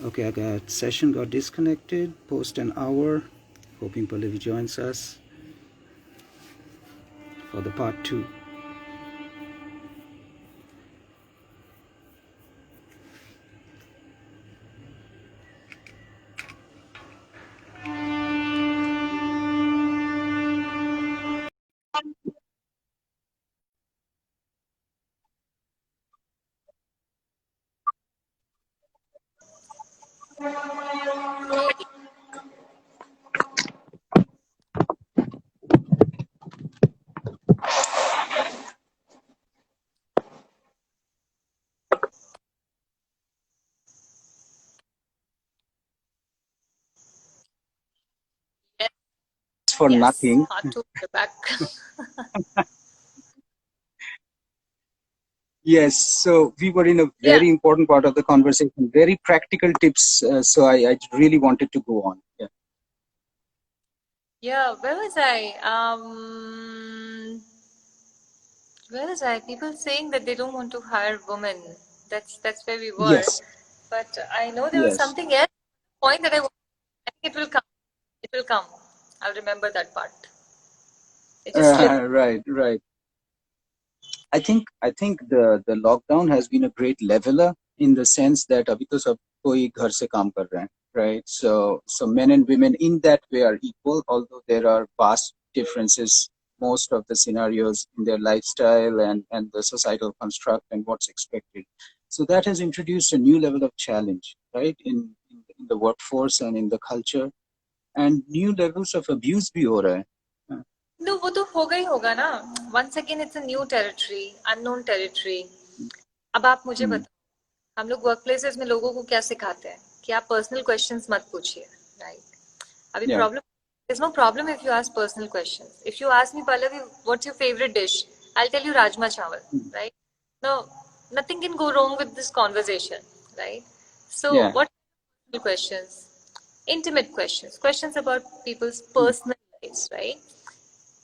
Okay, I got session got disconnected. Post an hour. Hoping Pallavi joins us for the part 2. For Yes, nothing. hard to get back. Yes, so we were in a Yeah, very important part of the conversation, very practical tips. So I really wanted to go on. Yeah. yeah. Where was I? People saying that they don't want to hire women. That's where we were. Yes. But I know there was Yes. something else. Point that I think it will come. It will come. I'll remember that part. It just slipped. Right. Right. I think the lockdown has been a great leveler in the sense that अभी तो सब कोई घर से काम कर रहे हैं, right? So men and women in that way are equal, although there are vast differences most of the scenarios in their lifestyle and the societal construct and what's expected. So that has introduced a new level of challenge, right, in the workforce and in the culture, and new levels of abuse भी हो रहा है. No, वो तो होगा ही होगा ना. Once again, it's a new territory, unknown territory. अब आप मुझे Hmm. बताओ, हम लोग वर्क प्लेसेस में लोगों को क्या सिखाते हैं कि आप पर्सनल क्वेश्चंस मत पूछिए, राइट? अभी Yeah. Problem, there's no problem if you ask personal questions. If you ask me, Pallavi, what's your favorite dish? I'll tell you rajma chawal, Hmm. right? No, nothing can go wrong with this conversation, right? So, Yeah. what questions? Intimate questions, questions about people's Hmm. personal lives, right?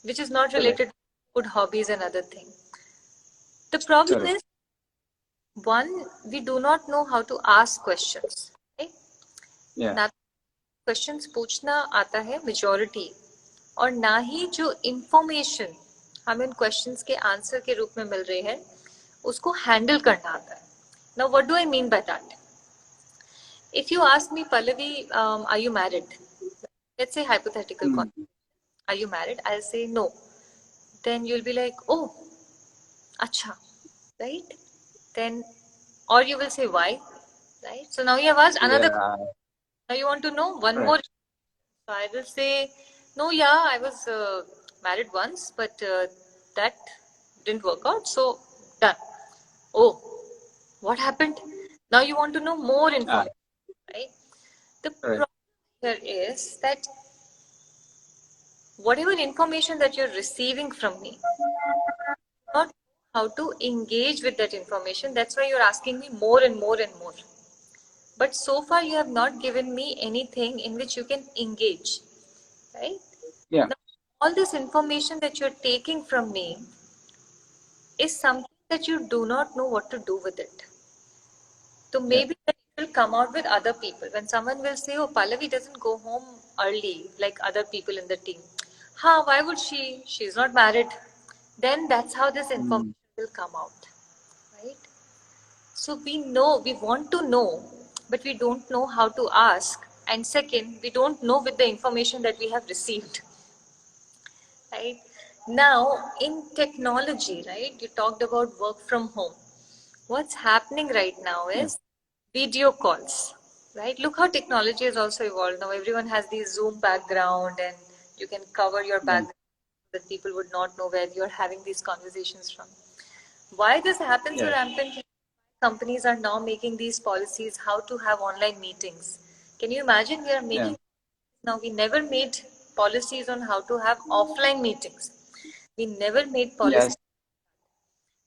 Which is not Correct. related to good hobbies and other things. The problem Correct. is, one, we do not know how to ask questions, right? Yeah. ना questions पूछना आता है majority, और ना ही जो information हमें उन questions के आंसर के रूप में मिल रही है उसको हैंडल करना आता है. Now what do I mean by that? If you ask me, Pallavi, are you married? Let's say hypothetical Hmm. Concept, are you married? I say no. Then you will be like, oh, अच्छा, right? Then, or you will say why, right? So now you have asked another. Yeah. Now you want to know one Right. more. So I will say, no, yeah, I was married once, but that didn't work out. So done. Oh, what happened? Now you want to know more Ah, information, right? The right. problem here is that whatever information that you're receiving from me, not know how to engage with that information. That's why you're asking me more and more and more. But so far, you have not given me anything in which you can engage, right? Yeah. Now, all this information that you're taking from me is something that you do not know what to do with it. So Yeah. maybe that it will come out with other people. When someone will say, oh, Pallavi doesn't go home early like other people in the team. Ha, why would she? She's not married. Then that's how this Mm. information will come out, right? So we know, we want to know, but we don't know how to ask. And second, we don't know with the information that we have received, right? Now, in technology, right, you talked about work from home. What's happening right now Yeah. is video calls, right? Look how technology has also evolved. Now, everyone has the Zoom background and you can cover your Yeah. background that people would not know where you're having these conversations from. Why this happens so Yeah. rampantly? Companies are now making these policies how to have online meetings. Can you imagine? We are Yeah. making now. We never made policies on how to have offline meetings. We never made policies, Yes.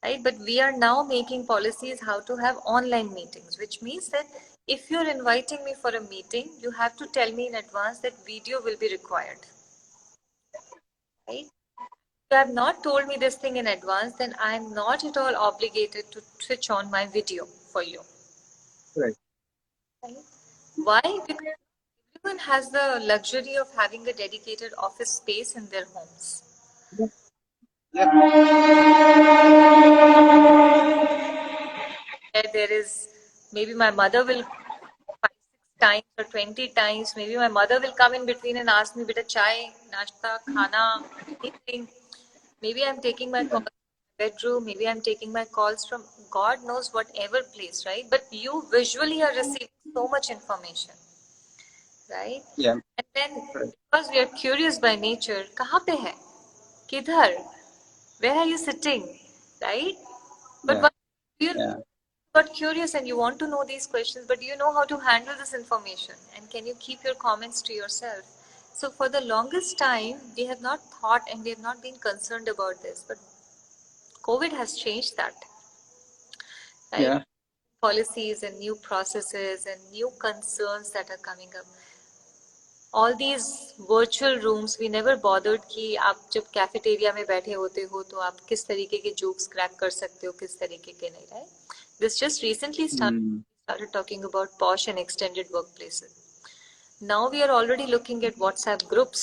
right? But we are now making policies how to have online meetings, which means that if you're inviting me for a meeting, you have to tell me in advance that video will be required, right? You have not told me this thing in advance, then I am not at all obligated to switch on my video for you. Right. Right? Why? Because everyone has the luxury of having a dedicated office space in their homes. Where there is, maybe my mother will 5, 6 times or 20 times. Maybe my mother will come in between and ask me, "Beta, chai, nashta, khana, anything." Maybe I'm taking my calls from my bedroom. Maybe I'm taking my calls from God knows whatever place, right? But you visually are receiving so much information, right? Yeah. And then Right. because we are curious by nature, कहाँ पे है? किधर? Where are you sitting? Right? But Yeah. once you Yeah. got curious and you want to know these questions, but do you know how to handle this information? And can you keep your comments to yourself? So for the longest time, we have not thought and we have not been concerned about this. But COVID has changed that, right? Yeah. Policies and new processes and new concerns that are coming up. All these virtual rooms, we never bothered कि आप जब cafeteria में बैठे होते हो तो आप किस तरीके के जोक्स क्रैक कर सकते हो, किस तरीके के नहीं, right? This just recently Mm. started talking about posh and extended workplaces. Now we are already looking at WhatsApp groups,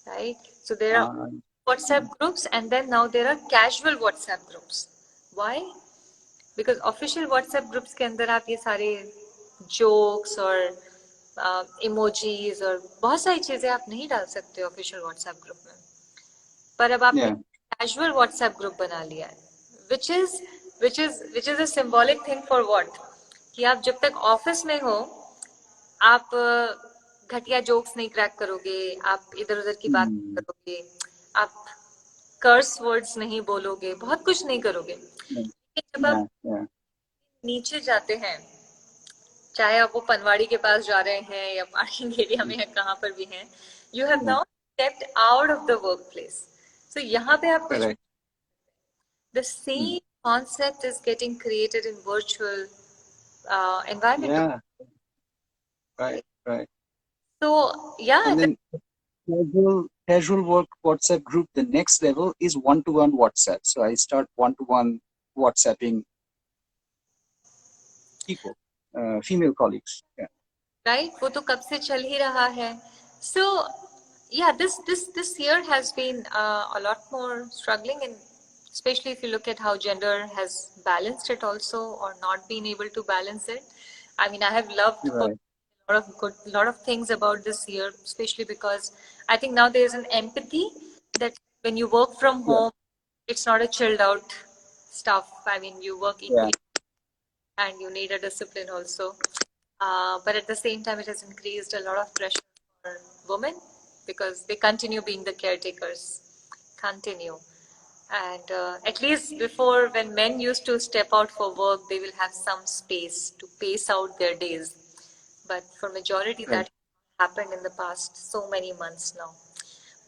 right? So there are Uh, WhatsApp groups and then now there are casual WhatsApp groups. Why? Because official WhatsApp groups के अंदर आप ये सारे jokes और emojis और बहुत सारी चीजें आप नहीं डाल सकते ऑफिशियल व्हाट्सएप ग्रुप में, पर अब आपने yeah. कैजुअल व्हाट्सएप ग्रुप बना लिया है, which is a symbolic thing for what, कि आप जब तक ऑफिस में हो आप घटिया जोक्स नहीं क्रैक करोगे, आप इधर उधर की बात Mm. करोगे, आप कर्स वर्ड्स नहीं बोलोगे, बहुत कुछ नहीं करोगे, Yeah. लेकिन जब आप Yeah. Yeah. नीचे जाते हैं, चाहे आप वो पनवाड़ी के पास जा रहे हैं या पार्किंग एरिया में Mm. है, कहाँ पर भी हैं, you have Yeah. Now stepped out of the work place. So यहाँ पे आप कुछ, Correct. The Mm. Same concept is getting created in virtual environment. Yeah. Right. Right. So yeah, And then casual work WhatsApp group. The next level is one-to-one WhatsApp. So I start one-to-one WhatsApping people, female colleagues. Yeah. right, वो तो कब से चल ही रहा है. So yeah, this year has been a lot more struggling, and especially if you look at how gender has balanced it also or not been able to balance it. I mean, I have loved Right. a lot of things about this year, especially because I think now there is an empathy that when you work from Yeah. home, it's not a chilled out stuff. I mean, you work Yeah. equally and you need a discipline also. But at the same time, it has increased a lot of pressure for women because they continue being the caretakers, continue. And at least before, when men used to step out for work, they will have some space to pace out their days. But for majority, Right. that happened in the past so many months now.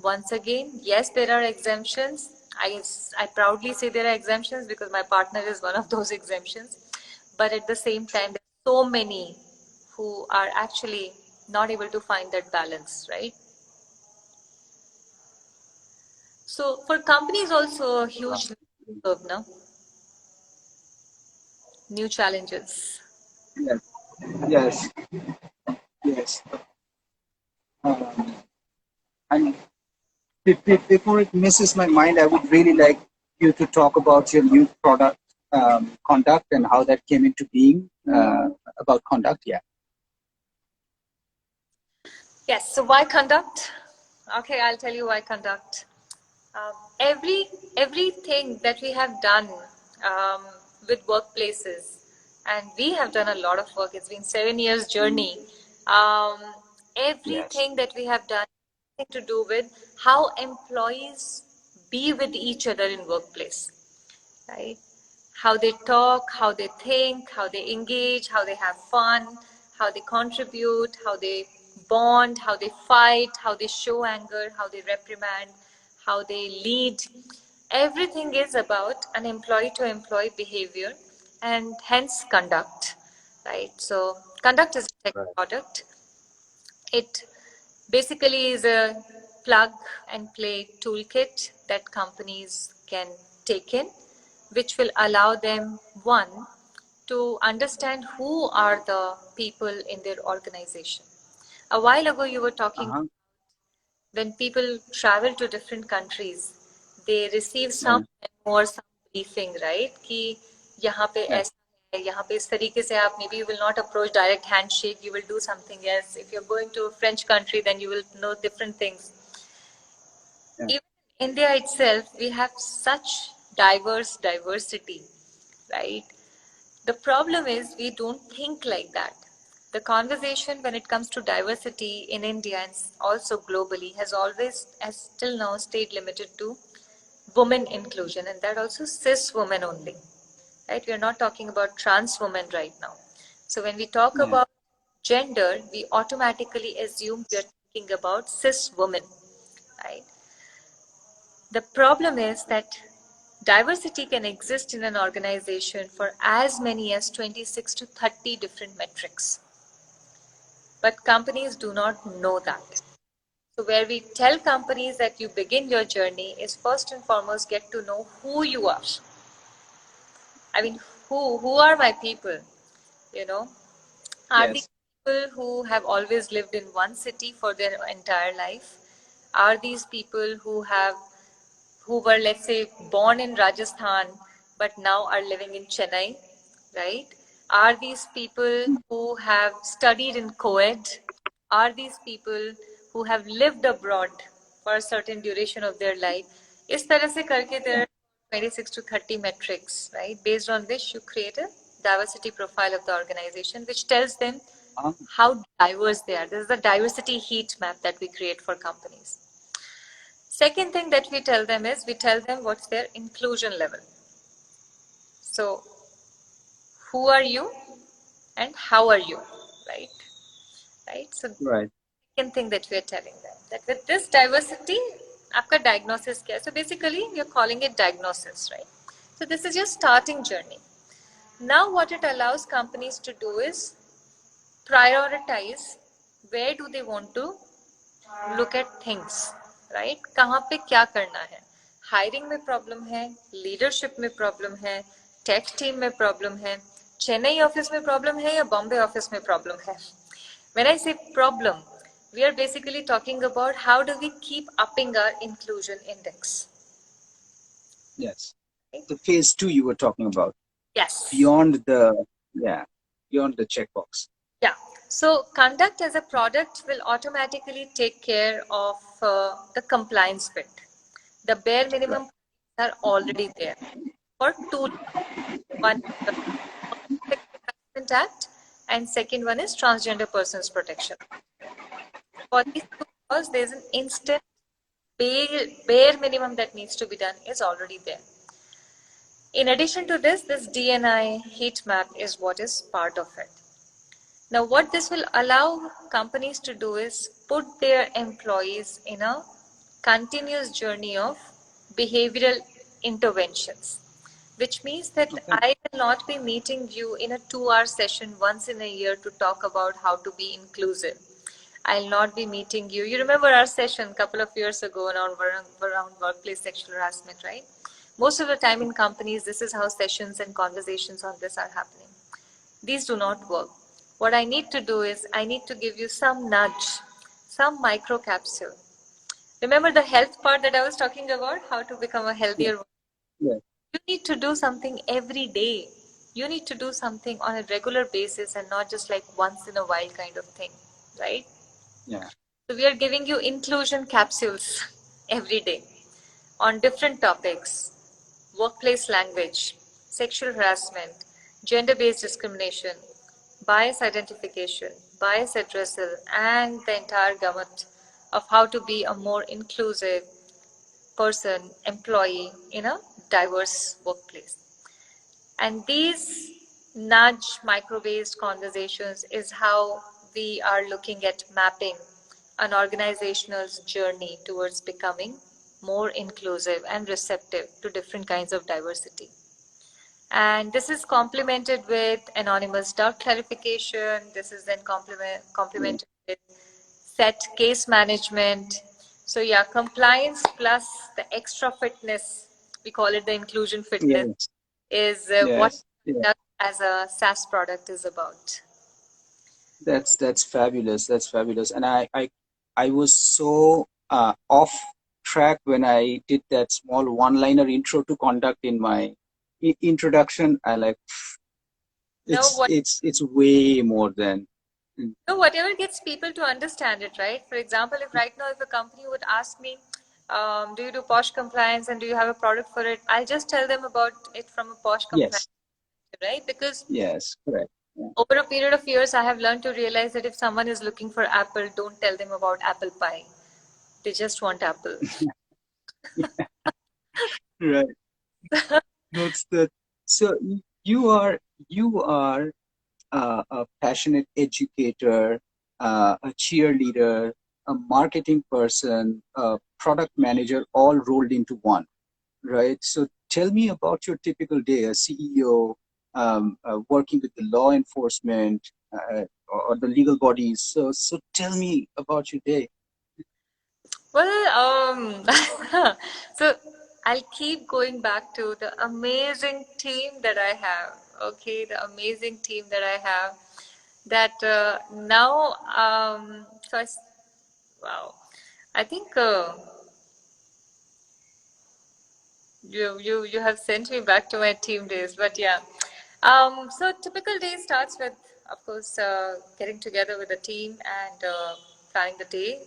Once again, yes, there are exemptions. I proudly say there are exemptions because my partner is one of those exemptions. But at the same time, there are so many who are actually not able to find that balance, right? So for companies also a huge curve now, new challenges. Yes. Yes. Yes. Um, and before it misses my mind, I would really like you to talk about your new product, conduct, and how that came into being. About conduct, yeah. Yes, so why conduct? Okay, I'll tell you why conduct. Um, every everything that we have done um, with workplaces, and we have done a lot of work. It's been 7 years journey. Um, Yes. everything that we have done to do with how employees be with each other in workplace, right? How they talk, how they think, how they engage, how they have fun, how they contribute, how they bond, how they fight, how they show anger, how they reprimand, how they lead. Everything is about an employee to employee behavior and hence conduct, right? So conduct is a tech Right. product. It basically is a plug and play toolkit that companies can take in, which will allow them, one, to understand who are the people in their organization. A while ago, you were talking Uh-huh. when people travel to different countries, they receive some Yeah. memo or some briefing, right? कि यहाँ पे Yeah. ऐसा है, यहाँ पे इस तरीके से आप maybe you will not approach direct handshake, you will do something else. If you're going to a French country, then you will know different things. Yeah. Even in India itself, we have such diversity, right? The problem is we don't think like that. The conversation when it comes to diversity in India and also globally has till now stayed limited to women inclusion, and that also cis women only, right? We are not talking about trans women right now. So when we talk Yeah. about gender, we automatically assume we are thinking about cis women, right? The problem is that diversity can exist in an organization for as many as 26 to 30 different metrics. But companies do not know that. So, where we tell companies that you begin your journey is first and foremost get to know who you are. I mean, who are my people? You know, are these Yes. people who have always lived in one city for their entire life? Are these people who were, let's say, born in Rajasthan but now are living in Chennai, right? Are these people who have studied in co-ed? Are these people who have lived abroad for a certain duration of their life? इस तरह से करके there Yeah. are 26 to 30 metrics, right? Based on which you create a diversity profile of the organization, which tells them Um, how diverse they are. This is the diversity heat map that we create for companies. Second thing that we tell them is we tell them what's their inclusion level. So, who are you and how are you, right? Right. So, right. second thing that we are telling them that with this diversity, आपका diagnosis क्या है? So basically, we are calling it diagnosis, right? So this is your starting journey. Now, what it allows companies to do is prioritize where do they want to look at things, right? कहाँ पे क्या करना है? Hiring में problem है, leadership में problem है, tech team में प्रॉब्लम है, चेन्नई ऑफिस में प्रॉब्लम है या बॉम्बे ऑफिस में प्रॉब्लम है? When I say problem, we are basically talking about how do we keep upping our inclusion index, Yes. right? The phase two you were talking about, Yes. beyond the, yeah, beyond the checkbox. Yeah. So conduct as a product will automatically take care of the compliance bit. The bare Right. minimum are already there for two. One is the Sexual Harassment Act, and second one is Transgender Persons Protection. For these two laws, there's an instant bare minimum that needs to be done is already there. In addition to this, this DNI heat map is what is part of it. Now, what this will allow companies to do is put their employees in a continuous journey of behavioral interventions, which means that Okay. I will not be meeting you in a 2 hour session once in a year to talk about how to be inclusive. I'll not be meeting you. You remember our session a couple of years ago around workplace sexual harassment, right? Most of the time in companies, this is how sessions and conversations on this are happening. These do not work. What I need to do is I need to give you some nudge, some micro capsule. Remember the health part that I was talking about, how to become a Yeah. healthier. Yeah. You need to do something every day. You need to do something on a regular basis and not just like once in a while kind of thing, right? Yeah. So we are giving you inclusion capsules every day on different topics: workplace language, sexual harassment, gender based discrimination, bias identification, bias addressal, and the entire gamut of how to be a more inclusive person, employee in a diverse workplace. And these nudge micro based conversations is how we are looking at mapping an organizational's journey towards becoming more inclusive and receptive to different kinds of diversity. And this is complemented with anonymous doubt clarification. This is then Yeah. complemented with set case management. So yeah, compliance plus the extra fitness, we call it the inclusion fitness, Yes. is what Yes. Yeah. as a SaaS product is about. That's fabulous. That's fabulous. And I was so off track when I did that small one-liner intro to conduct in my introduction. I like No, it's way more than. no, whatever gets people to understand it, right? For example, if right now if a company would ask me, do you do POSH compliance and do you have a product for it? I'll just tell them about it from a POSH compliance, Yes, right? Because yes, correct. Yeah. over a period of years, I have learned to realize that if someone is looking for Apple, don't tell them about apple pie. They just want Apple. Right. That's the. So you are a passionate educator, a cheerleader, a marketing person, a product manager, all rolled into one, right? So tell me about your typical day, a CEO, working with the law enforcement or the legal bodies. So tell me about your day. Well, so I'll keep going back to the amazing team that I have. Okay, the amazing team that I have. That now, wow, I think you have sent me back to my team days, but yeah. So typical day starts with, of course, getting together with the team and planning the day,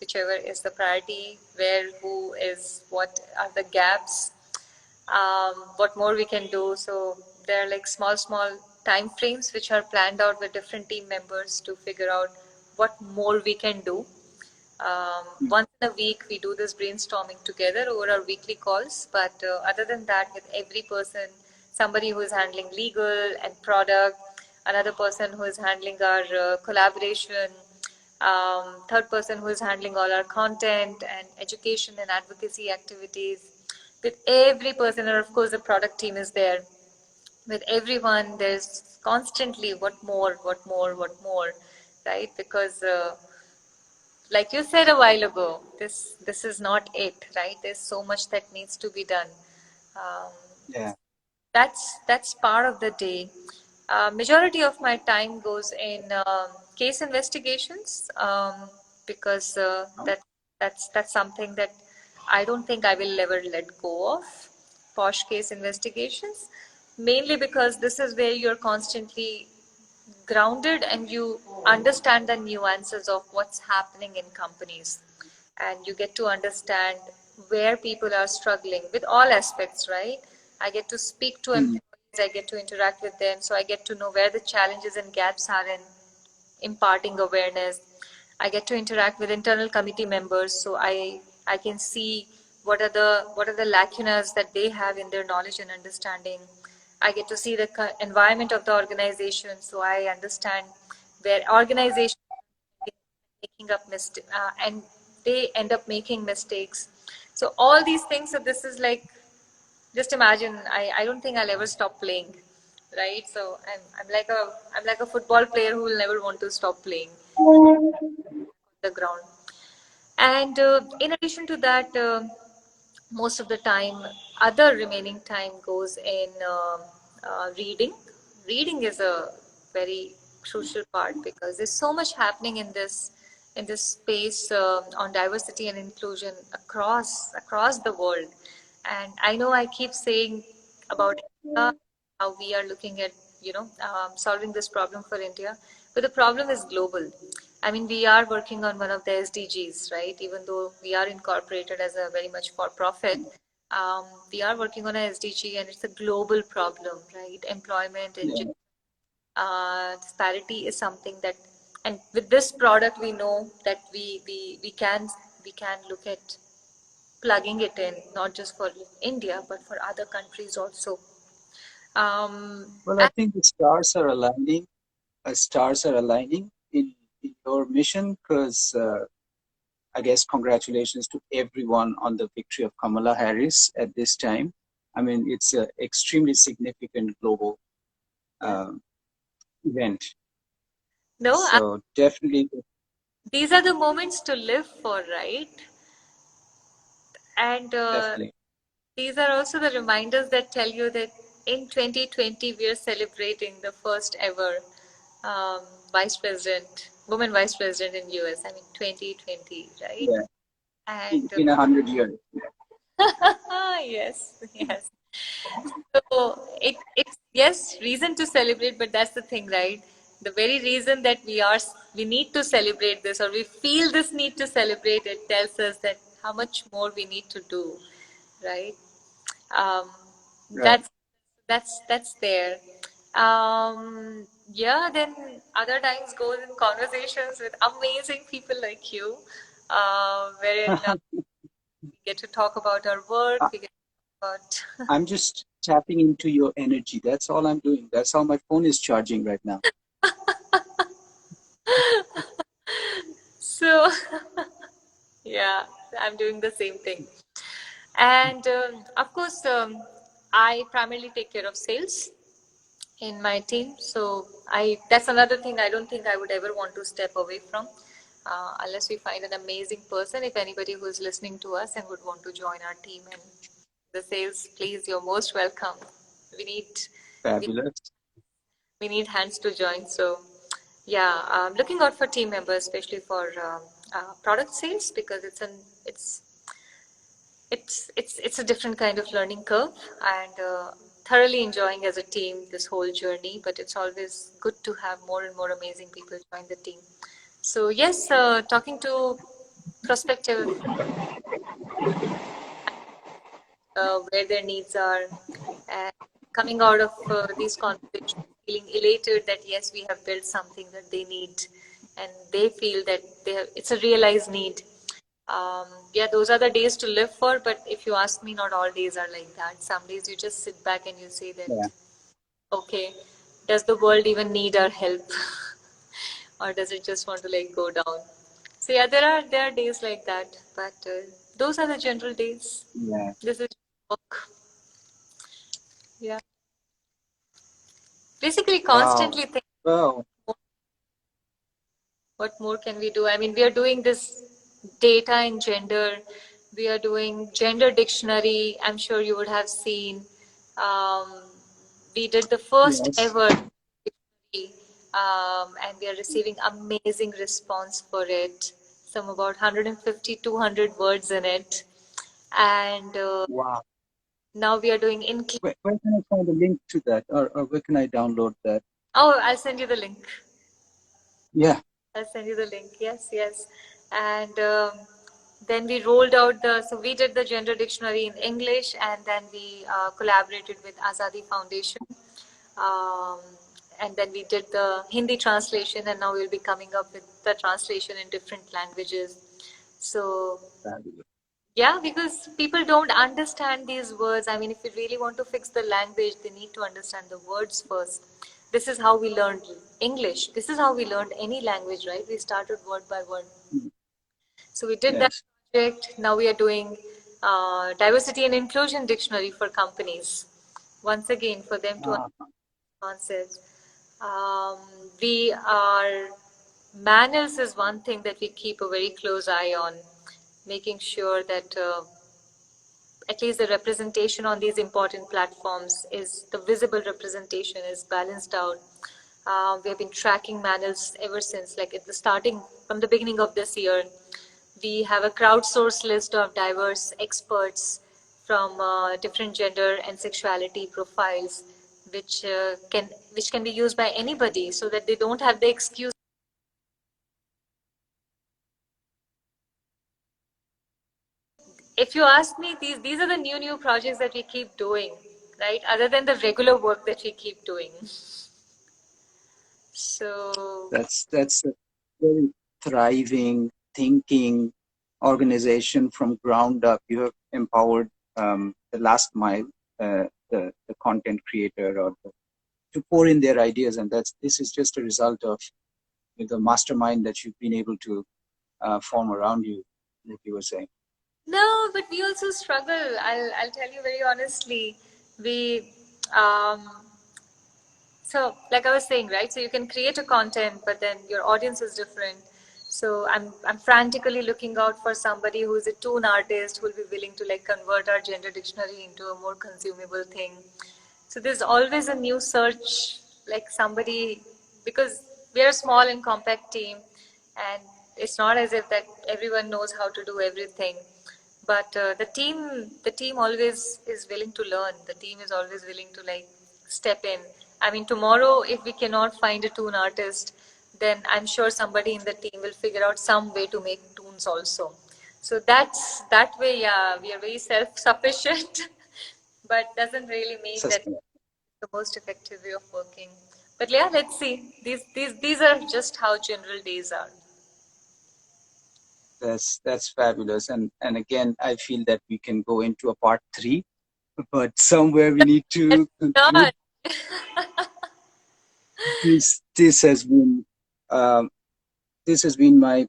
whichever is the priority, where, who is, what are the gaps, what more we can do. So there are like small time frames which are planned out with different team members to figure out what more we can do. Mm, Once in a week, we do this brainstorming together over our weekly calls. But other than that, with every person, somebody who is handling legal and product, another person who is handling our collaboration, third person who is handling all our content and education and advocacy activities. With every person, and of course, the product team is there. With everyone, there's constantly what more, right? Because like you said a while ago, this is not it, right? There's so much that needs to be done. um, yeah. that's part of the day. Majority of my time goes in case investigations, because that's something that I don't think I will ever let go of. Posh case investigations, mainly because this is where you're constantly grounded and you understand the nuances of what's happening in companies, and you get to understand where people are struggling with all aspects, right? I get to speak to Mm, employees, I get to interact with them, so I get to know where the challenges and gaps are in imparting awareness. I get to interact with internal committee members, so I can see what are the lacunas that they have in their knowledge and understanding. I get to see the environment of the organization, so I understand where organization making up mistakes, and they end up making mistakes. So all these things. So this is like, just imagine. I don't think I'll ever stop playing, right? So I'm like a football player who will never want to stop playing the ground. And in addition to that, most of the time, other remaining time goes in reading. Reading is a very crucial part because there's so much happening in this space on diversity and inclusion across the world. And I know I keep saying about India, how we are looking at solving this problem for India, but the problem is global. I mean, we are working on one of the SDGs, right? Even though we are incorporated as a very much for profit, we are working on a SDG, and it's a global problem, right? Employment and yeah. disparity is something that, and with this product, we know that we can look at plugging it in, not just for India, but for other countries also. Well, I And think the stars are aligning. Stars are aligning in your mission because I guess congratulations to everyone on the victory of Kamala Harris at this time. I mean, it's an extremely significant global yeah, um, event. no, So definitely, these are the moments to live for, right? And definitely. these are also the reminders that tell you that in 2020, we are celebrating the first ever um, vice president, woman vice president in US. I mean, 2020, right? Yeah, And in 100 years. yes, yes. So it's yes, reason to celebrate, but that's the thing, right? The very reason that we need to celebrate this, or we feel this need to celebrate it, tells us that how much more we need to do, right? Um, Right. that's there. Yeah, then other times goes in conversations with amazing people like you, wherein we get to talk about our work, I- we get to talk about I'm just tapping into your energy. That's all I'm doing. That's how my phone is charging right now. so yeah, I'm doing the same thing. And of course, I primarily take care of sales in my team. So I that's another thing I don't think I would ever want to step away from, unless we find an amazing person. If anybody who is listening to us and would want to join our team and the sales, please, you're most welcome. We need we, Fabulous. we need hands to join. So yeah, looking out for team members, especially for product sales, because it's a different kind of learning curve, and thoroughly enjoying as a team this whole journey. But it's always good to have more and more amazing people join the team. So yes, talking to prospective where their needs are, and coming out of these conversations feeling elated that yes, we have built something that they need, and they feel that it's a realized need. Yeah, those are the days to live for. But if you ask me, not all days are like that. Some days you just sit back and you say Yeah. that, okay, does the world even need our help, or does it just want to like go down? So yeah, there are days like that, but those are the general days. Yeah. This is work. Yeah, basically Wow. constantly think, Well, what more can we do? I mean, we are doing this data and gender. We are doing gender dictionary. I'm sure you would have seen. Um, we did the first yes. ever dictionary, and we are receiving amazing response for it. Some about 150, 200 words in it. And Wow. now we are doing in. Where can I find a link to that, or where can I download that? Oh, I'll send you the link. Yeah. I'll send you the link. Yes, yes. And then we rolled out so we did the gender dictionary in English, and then we collaborated with Azadi Foundation. Um, and then we did the Hindi translation, and now we'll be coming up with the translation in different languages. So Fabulous. yeah, because people don't understand these words. I mean, if you really want to fix the language, they need to understand the words first. This is how we learned English. This is how we learned any language, right? We started word by word. Mm, So we did that yes. project. Now we are doing diversity and inclusion dictionary for companies. Once again, for them to Ah, understand concepts. Um, we are manners is one thing that we keep a very close eye on, making sure that at least the representation on these important platforms is the visible representation is balanced out. We have been tracking manners ever since, like at the starting from the beginning of this year. We have a crowdsourced list of diverse experts from different gender and sexuality profiles, which can be used by anybody, so that they don't have the excuse. If you ask me, these are the new projects that we keep doing, right? Other than the regular work that we keep doing. So that's a very thriving, thinking organization from ground up. You have empowered the last mile, the content creator, to pour in their ideas, and this is just a result of the mastermind that you've been able to form around you, like you were saying. no, but we also struggle. I'll tell you very honestly. We um, so like I was saying, right? So you can create a content, but then your audience is different. So I'm frantically looking out for somebody who's a tune artist who will be willing to like convert our gender dictionary into a more consumable thing. So there's always a new search, like somebody, because we are a small and compact team, and it's not as if that everyone knows how to do everything. But the team always is willing to learn. The team is always willing to like step in. I mean, tomorrow if we cannot find a tune artist, then I'm sure somebody in the team will figure out some way to make tunes also. So that's that way. Yeah, we are very self-sufficient, but doesn't really mean that Sustainable. the most effective way of working. But yeah, let's see. These are just how general days are. That's fabulous. And again, I feel that we can go into a part three, but somewhere we need to conclude. Done. This has been um, this has been my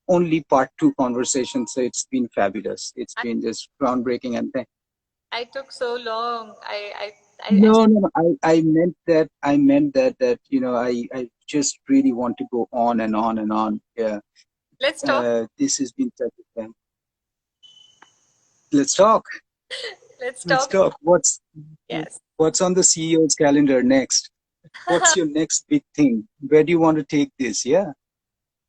only part two conversation, so it's been fabulous. It's I, been just groundbreaking, and I took so long. I no, I meant that I just really want to go on and on and on. Yeah, let's talk. this has been such a fun. Let's talk. Let's Let's talk. talk. Yes. What's on the CEO's calendar next? What's your next big thing? Where do you want to take this? Yeah.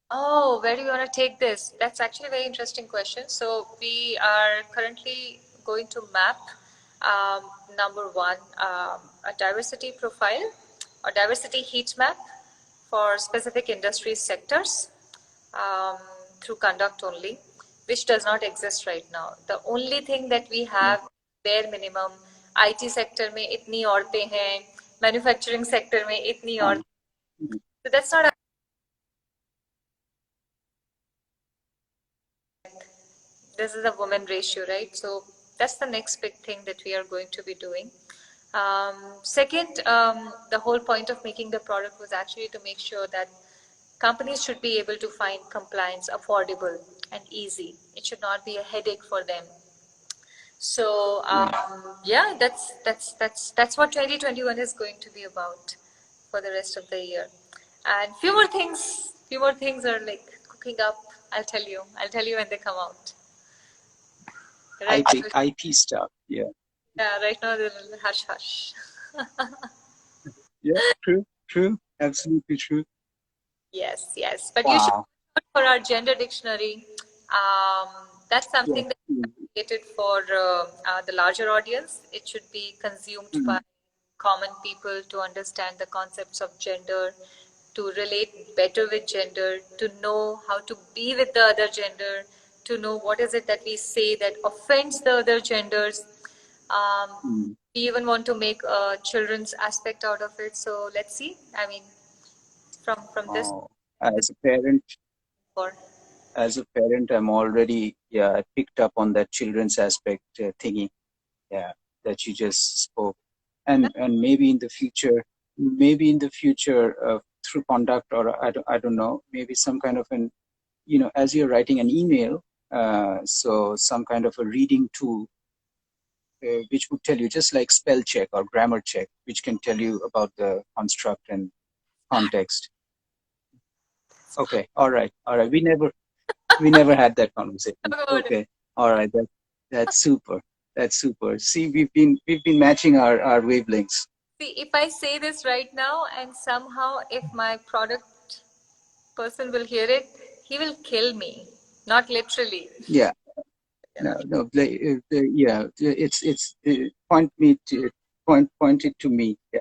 Oh, where do you want to take this? That's actually a very interesting question. So we are currently going to map um, number one, a diversity profile or diversity heat map for specific industry sectors um, through conduct only, which does not exist right now. The only thing that we have bare minimum, IT sector में इतनी औरतें हैं, manufacturing sector में इतनी Uh, औरतें, so that's not a, this is a woman ratio, right? So that's the next big thing that we are going to be doing. Second, the whole point of making the product was actually to make sure that companies should be able to find compliance affordable and easy. It should not be a headache for them. So yeah, that's what 2021 is going to be about for the rest of the year. And few more things are like cooking up. I'll tell you when they come out. Right. IP stuff. Yeah. Yeah, right now they're hush hush. Yeah. True. True. Absolutely true. Yes, yes. But you should Wow. look for our gender dictionary. That's Yeah. something that is created for the larger audience. It should be consumed by Mm, common people to understand the concepts of gender, to relate better with gender, to know how to be with the other gender, to know what is it that we say that offends the other genders. Um, mm. we even want to make a children's aspect out of it. So let's see. I mean, from this Oh, as a parent, for I'm already, yeah, I picked up on that children's aspect thingy, yeah, that you just spoke. And maybe in the future, through conduct, or I don't know, maybe some kind of an, as you're writing an email, so some kind of a reading tool, which would tell you, just like spell check or grammar check, which can tell you about the construct and context. Okay, all right. We never had that conversation. good. Okay, all right. That's super. That's super. See, we've been matching our wavelengths. See, if I say this right now and somehow if my product person will hear it, he will kill me. Not literally. Yeah. You No, know. no. Yeah. It's point it to me. Yeah.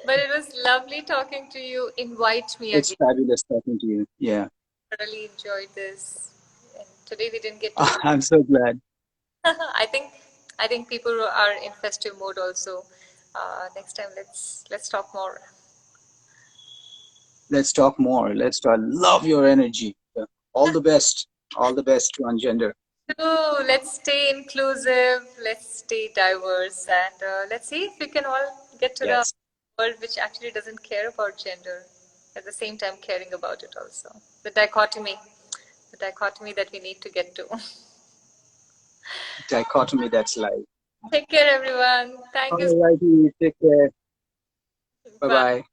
But it was lovely talking to you. Invite me It's again. fabulous talking to you. Yeah. I really enjoyed this. And today we didn't get to do. I'm so glad. I think I think people are in festive mode also. Next time let's talk more. Let's talk more. Let's talk. Love your energy. Yeah. All the best. All the best to Ungender. So let's stay inclusive, let's stay diverse, and let's see if we can all get to the Yes. world which actually doesn't care about gender, at the same time caring about it also. The dichotomy that we need to get to. Dichotomy that's life. Take care, everyone. Thank you. All righty. Take care. Bye Bye. bye.